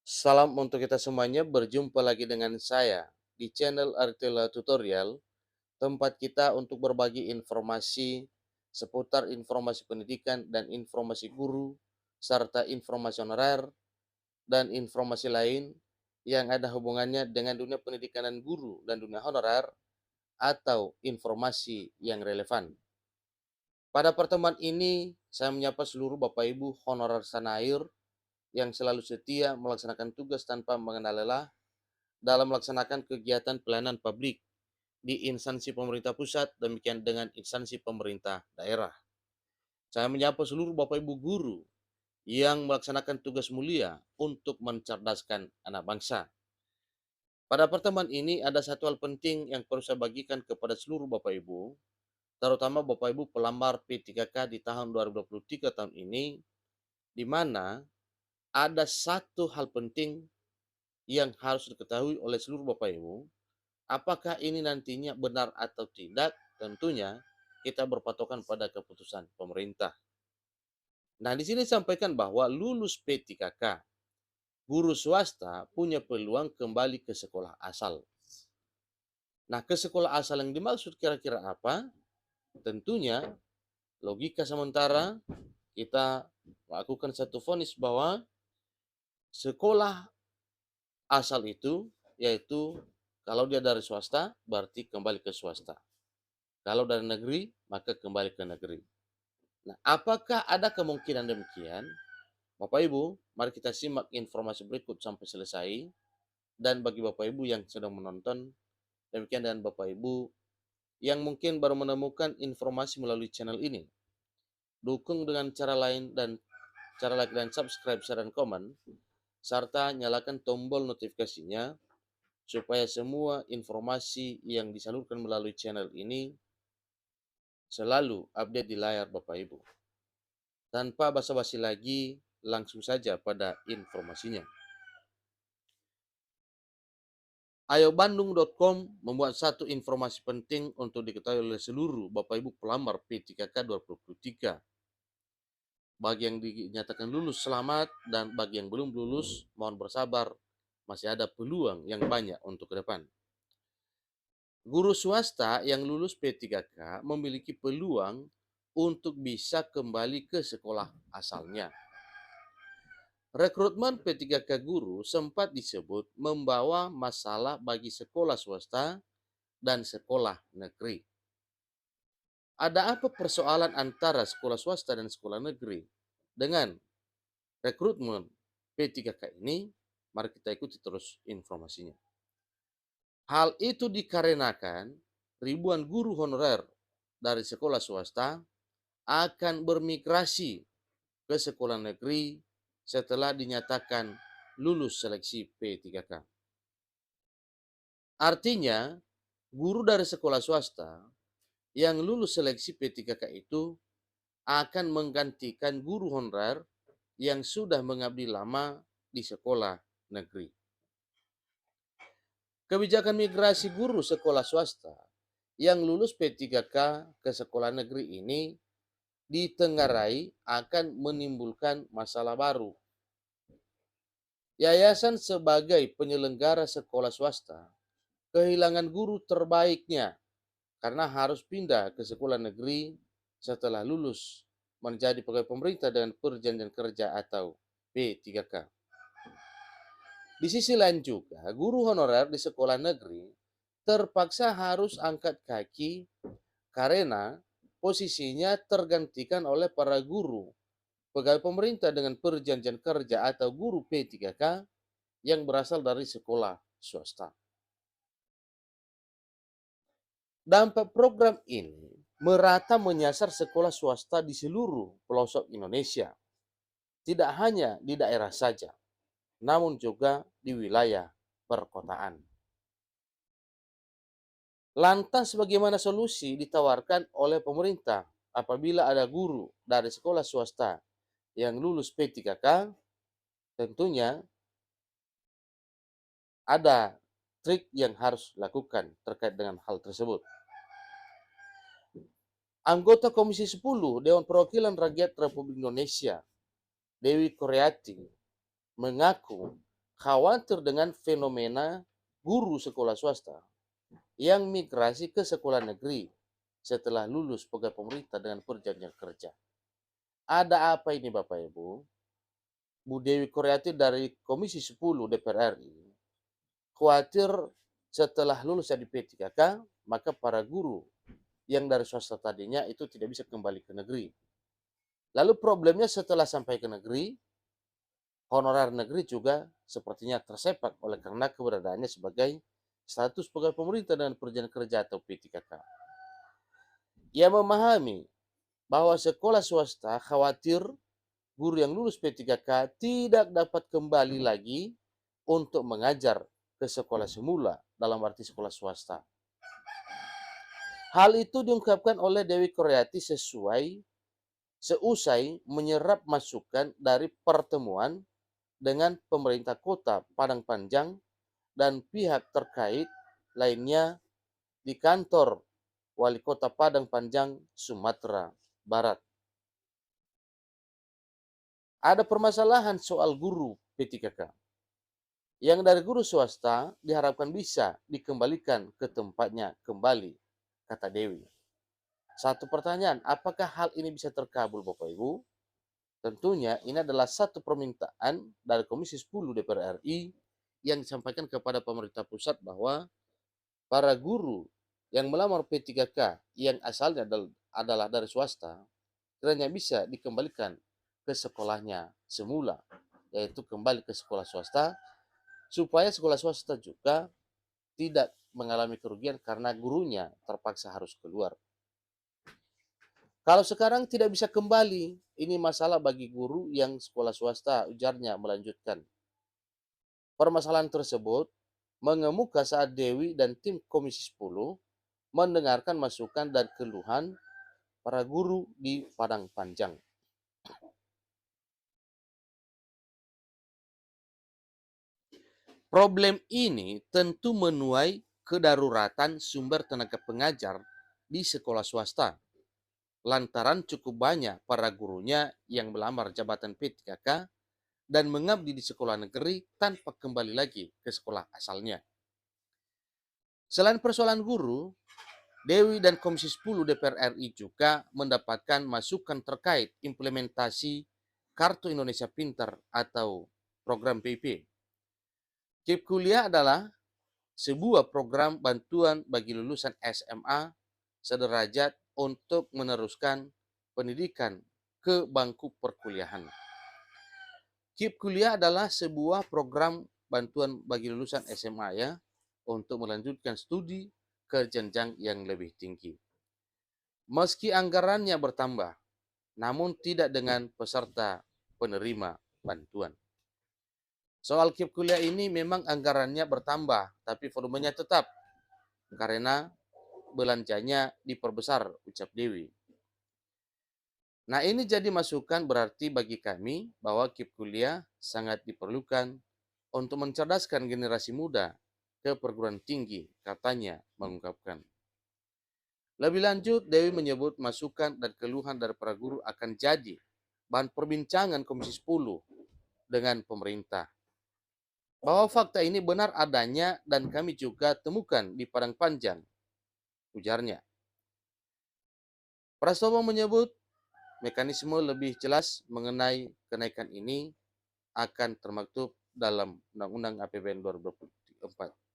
Salam untuk kita semuanya, berjumpa lagi dengan saya di channel Artela Tutorial, tempat kita untuk berbagi informasi seputar informasi pendidikan dan informasi guru, serta informasi honorer dan informasi lain yang ada hubungannya dengan dunia pendidikan dan guru dan dunia honorer atau informasi yang relevan. Pada pertemuan ini, saya menyapa seluruh Bapak Ibu honorer Sanair yang selalu setia melaksanakan tugas tanpa mengenal lelah dalam melaksanakan kegiatan pelayanan publik di instansi pemerintah pusat, demikian dengan instansi pemerintah daerah. Saya menyapa seluruh Bapak Ibu guru yang melaksanakan tugas mulia untuk mencerdaskan anak bangsa. Pada pertemuan ini ada satu hal penting yang perlu saya bagikan kepada seluruh Bapak Ibu, terutama Bapak Ibu pelamar P3K di tahun 2023 tahun ini, di mana ada satu hal penting yang harus diketahui oleh seluruh Bapak Ibu. Apakah ini nantinya benar atau tidak? Tentunya kita berpatokan pada keputusan pemerintah. Nah, di sini disampaikan bahwa lulus P3K, guru swasta punya peluang kembali ke sekolah asal. Nah, ke sekolah asal yang dimaksud kira-kira apa? Tentunya logika sementara kita lakukan satu vonis bahwa sekolah asal itu yaitu kalau dia dari swasta berarti kembali ke swasta. Kalau dari negeri maka kembali ke negeri. Nah, apakah ada kemungkinan demikian? Bapak Ibu, mari kita simak informasi berikut sampai selesai. Dan bagi Bapak Ibu yang sedang menonton, demikian dan Bapak Ibu yang mungkin baru menemukan informasi melalui channel ini. Dukung dengan cara lain dan cara like dan subscribe, share, dan komen, serta nyalakan tombol notifikasinya supaya semua informasi yang disalurkan melalui channel ini selalu update di layar Bapak Ibu. Tanpa basa-basi lagi, langsung saja pada informasinya. Ayobandung.com membuat satu informasi penting untuk diketahui oleh seluruh Bapak Ibu pelamar P3K 2023. Bagi yang dinyatakan lulus selamat dan bagi yang belum lulus mohon bersabar, masih ada peluang yang banyak untuk ke depan. Guru swasta yang lulus P3K memiliki peluang untuk bisa kembali ke sekolah asalnya. Rekrutmen P3K guru sempat disebut membawa masalah bagi sekolah swasta dan sekolah negeri. Ada apa persoalan antara sekolah swasta dan sekolah negeri dengan rekrutmen P3K ini? Mari kita ikuti terus informasinya. Hal itu dikarenakan ribuan guru honorer dari sekolah swasta akan bermigrasi ke sekolah negeri setelah dinyatakan lulus seleksi P3K. Artinya, guru dari sekolah swasta yang lulus seleksi P3K itu akan menggantikan guru honorer yang sudah mengabdi lama di sekolah negeri. Kebijakan migrasi guru sekolah swasta yang lulus P3K ke sekolah negeri ini ditengarai akan menimbulkan masalah baru. Yayasan sebagai penyelenggara sekolah swasta kehilangan guru terbaiknya karena harus pindah ke sekolah negeri setelah lulus menjadi pegawai pemerintah dengan perjanjian kerja atau P3K. Di sisi lain juga, guru honorer di sekolah negeri terpaksa harus angkat kaki karena posisinya tergantikan oleh para guru pegawai pemerintah dengan perjanjian kerja atau guru P3K yang berasal dari sekolah swasta. Dampak program ini merata menyasar sekolah swasta di seluruh pelosok Indonesia, tidak hanya di daerah saja, namun juga di wilayah perkotaan. Lantas bagaimana solusi ditawarkan oleh pemerintah apabila ada guru dari sekolah swasta yang lulus P3K? Tentunya ada trik yang harus dilakukan terkait dengan hal tersebut. Anggota Komisi 10 Dewan Perwakilan Rakyat Republik Indonesia, Dewi Koreati, mengaku khawatir dengan fenomena guru sekolah swasta yang migrasi ke sekolah negeri setelah lulus pegawai pemerintah dengan perjanjian kerja. Ada apa ini Bapak Ibu? Bu Dewi Koreati dari Komisi 10 DPR RI khawatir setelah lulus dari P3K, maka para guru yang dari swasta tadinya itu tidak bisa kembali ke negeri. Lalu problemnya setelah sampai ke negeri, honorer negeri juga sepertinya tersepak oleh karena keberadaannya sebagai status pegawai pemerintah dengan perjanjian kerja atau P3K. Ia memahami bahwa sekolah swasta khawatir guru yang lulus P3K tidak dapat kembali lagi untuk mengajar ke sekolah semula dalam arti sekolah swasta. Hal itu diungkapkan oleh Dewi Koreati seusai menyerap masukan dari pertemuan dengan pemerintah kota Padang Panjang dan pihak terkait lainnya di kantor Wali Kota Padang Panjang, Sumatera Barat. Ada permasalahan soal guru P3K. Yang dari guru swasta diharapkan bisa dikembalikan ke tempatnya kembali, kata Dewi. Satu pertanyaan, apakah hal ini bisa terkabul Bapak Ibu? Tentunya ini adalah satu permintaan dari Komisi 10 DPR RI yang disampaikan kepada pemerintah pusat bahwa para guru yang melamar P3K yang asalnya adalah dari swasta, kiranya bisa dikembalikan ke sekolahnya semula, yaitu kembali ke sekolah swasta, supaya sekolah swasta juga tidak mengalami kerugian karena gurunya terpaksa harus keluar. Kalau sekarang tidak bisa kembali, ini masalah bagi guru yang sekolah swasta, ujarnya melanjutkan. Permasalahan tersebut mengemuka saat Dewi dan tim Komisi 10 mendengarkan masukan dan keluhan para guru di Padang Panjang. Problem ini tentu menuai kedaruratan sumber tenaga pengajar di sekolah swasta, lantaran cukup banyak para gurunya yang melamar jabatan P3K dan mengabdi di sekolah negeri tanpa kembali lagi ke sekolah asalnya. Selain persoalan guru, Dewi dan Komisi 10 DPR RI juga mendapatkan masukan terkait implementasi Kartu Indonesia Pintar atau program PIP. KIP Kuliah adalah sebuah program bantuan bagi lulusan SMA sederajat untuk meneruskan pendidikan ke bangku perkuliahan. KIP Kuliah adalah sebuah program bantuan bagi lulusan SMA ya untuk melanjutkan studi ke jenjang yang lebih tinggi. Meski anggarannya bertambah, namun tidak dengan peserta penerima bantuan. Soal KIP Kuliah ini memang anggarannya bertambah, tapi volumenya tetap karena belanjanya diperbesar, ucap Dewi. Nah, ini jadi masukan berarti bagi kami bahwa KIP Kuliah sangat diperlukan untuk mencerdaskan generasi muda ke perguruan tinggi, katanya mengungkapkan. Lebih lanjut, Dewi menyebut masukan dan keluhan dari para guru akan jadi bahan perbincangan Komisi 10 dengan pemerintah. Bahwa fakta ini benar adanya dan kami juga temukan di Padang Panjang, ujarnya. Prastowo menyebut mekanisme lebih jelas mengenai kenaikan ini akan termaktub dalam Undang-Undang APBN 2024.